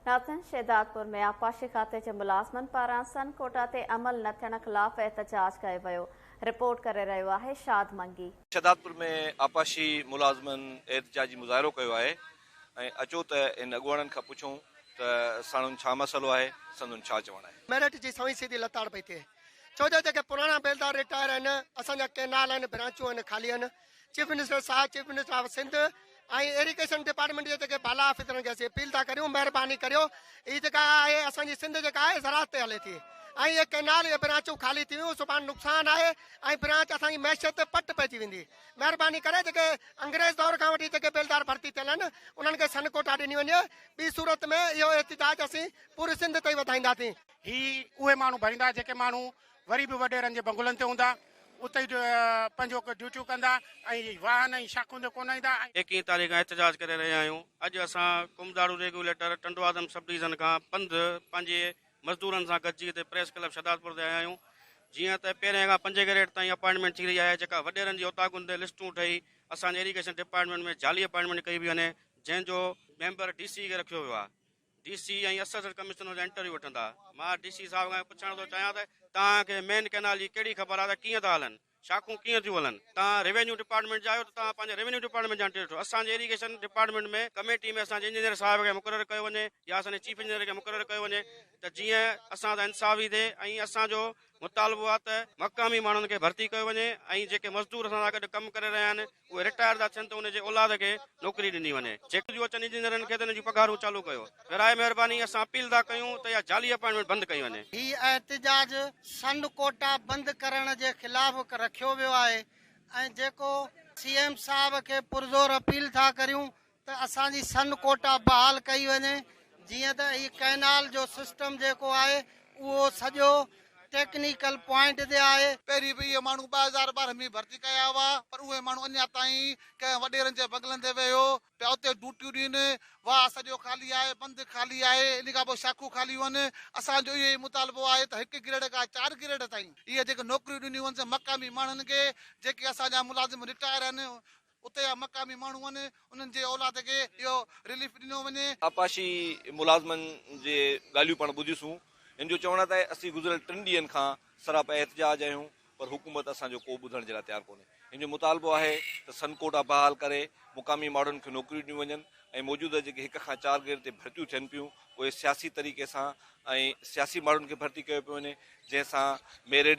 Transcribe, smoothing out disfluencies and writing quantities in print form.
Nathan Shahdadpur में आपाशी खाते जे मुलाज़मन पारां सन कोटा ते अमल न थियण ख़िलाफ़ एहतजाज कयो वियो। रिपोर्ट करे रहियो आहे शाद मंगी। शहदादपुर में आपाशी मुलाज़मन एहतजाजी मुज़ाहिरो कयो आहे ऐं अचो त इन अॻुवाणनि खां पुछूं त साणुनि छा मसइलो आहे, संदुनि छा चवणु आहे। मेरिट जी सवी सीधी लताड़ पई थिए, छो जो जेके पुराणा बेलदार रिटायर आहिनि, असांजा केनाल आहिनि, ब्रांचूं आहिनि, खाली आहिनि। चीफ मिनिस्टर साहब, चीफ मिनिस्टर ऑफ सिंध ऐं इरिगेशन डिपार्टमेंट जे जेके बाला ऑफिसरनि खे असीं अपील था करियूं, महिरबानी करियो, हीअ जेका आहे असांजी सिंध जेका आहे ज़राअत ते हले थी ऐं इहे केनाल इहे ब्रांचूं ख़ाली थी वियूं, सुभाणे नुक़सानु आहे ऐं ब्रांच असांजी मैशत ते पट पइजी वेंदी। महिरबानी करे जेके अंग्रेज़ दौर खां वठी जेके बेलदार भर्ती थियल आहिनि उन्हनि खे सन कोटा ॾिनी वञे। ॿी सूरत में इहो एहतजाज असीं पूरी सिंध ताईं वधाईंदासीं। ही उहे माण्हू भरींदा जेके माण्हू वरी बि वॾेरनि जे बंगलनि ते हूंदा, उते पंहिंजो ड्यूटियूं कंदा ऐं वाहन ऐं शाखुनि ते कोन ईंदा। 21 तारीख़ एहतजाज करे रहिया आहियूं। अॼु असां कुमदारू रेगुलेटर टंडो आदम सब डिवीज़न खां पंधु पंहिंजे मज़दूरनि सां गॾिजी हिते प्रेस क्लब शहदादपुर ते आया आहियूं। जीअं त पहिरें खां 5 कैरेट ताईं अपॉइंटमेंट थी रही आहे, जेका वॾेरनि जी औताकुनि ते लिस्टूं ठही असांजे इरिगेशन डिपार्टमेंट में जाली अपॉइंटमेंट कई वई वञे, जंहिंजो मेंबर DC खे रखियो वियो आहे। DC ऐं असिस्टेंट कमिश्नर जा इंटरव्यू वठंदा। मां DC साहिब खां पुछण थो चाहियां त तव्हांखे मेन कैनाल जी कहिड़ी ख़बर आहे त कीअं था हलनि, शाखूं कीअं थियूं हलनि। तव्हां रेवेन्यू डिपार्टमेंट जा आहियो त तव्हां पंहिंजे रेवेन्यू डिपार्टमेंट जा ॾिठो। असांजे इरिगेशन डिपार्टमेंट में कमेटी में असांजे इंजीनियर साहिब खे मुक़ररु कयो वञे या असांजे चीफ इंजीनियर खे मुक़ररु कयो वञे त जीअं असां सां इंसाफ़ी थिए ऐं असांजो मुतालबो आहे त मक़ामी माण्हुनि खे भर्ती कयो वञे ऐं जेके मज़दूर असां सां गॾु कमु करे रहिया आहिनि उहे रिटायर था थियनि त उनजे औलाद खे नौकिरी ॾिनी वञे। जेके अचनि इंजीनियरनि खे त उन्हनि जी पघारूं चालू कयो। विराए महिरबानी असां अपील था कयूं त इहा जाली अपॉइंटमेंट बंदि कई वञे। ही एहतजाज सन कोटा बंदि करण जे ख़िलाफ़ रखियो वियो आहे ऐं जेको CM साहब खे पुरज़ोर अपील था करियूं त असांजी सन कोटा बहाल कई वञे, जीअं त ही कैनाल जो सिस्टम जेको आहे उहो सॼो टेक्निकल पॉइंट ते आहे। पहिरीं बि इहे माण्हू 2012 में भर्ती कया हुआ, पर उहे माण्हू अञा ताईं कंहिं वॾेरनि जे बगलनि ते वियो पिया उते ड्यूटियूं ॾियनि। वाह सॼो ख़ाली आहे, बंदि ख़ाली आहे, इन खां पोइ शाखूं ख़ाली आहिनि। असांजो इहो ई मुतालबो आहे त 1 ग्रेड खां 4 ग्रेड ताईं इहे जेके नौकिरियूं ॾिनियूं आहिनि मक़ामी माण्हुनि खे, जेके असांजा मुलाज़िम रिटायर आहिनि उते जा मक़ामी माण्हू आहिनि, उन्हनि जे औलाद खे इहो रिलीफ ॾिनो वञे। आपाशी मुलाज़मनि जे ॻाल्हियूं पाण ॿुधियूं। इन जो चवणु आहे त असीं गुज़िरियल 3 ॾींहंनि खां सरापा एहतजाज आहियूं, पर हुकूमत असांजो को ॿुधण जे लाइ तयारु कोन्हे। इन जो मुतालबो आहे त सन कोटा बहाल करे मुक़ामी माण्हुनि खे नौकिरियूं ॾिनियूं वञनि ऐं मौजूदा जेके 1 खां 4 ग्रेड ते भर्तियूं थियनि पियूं उहे सियासी तरीक़े सां ऐं सियासी माण्हुनि खे भर्ती कयो पियो वञे, जंहिंसां मेरिट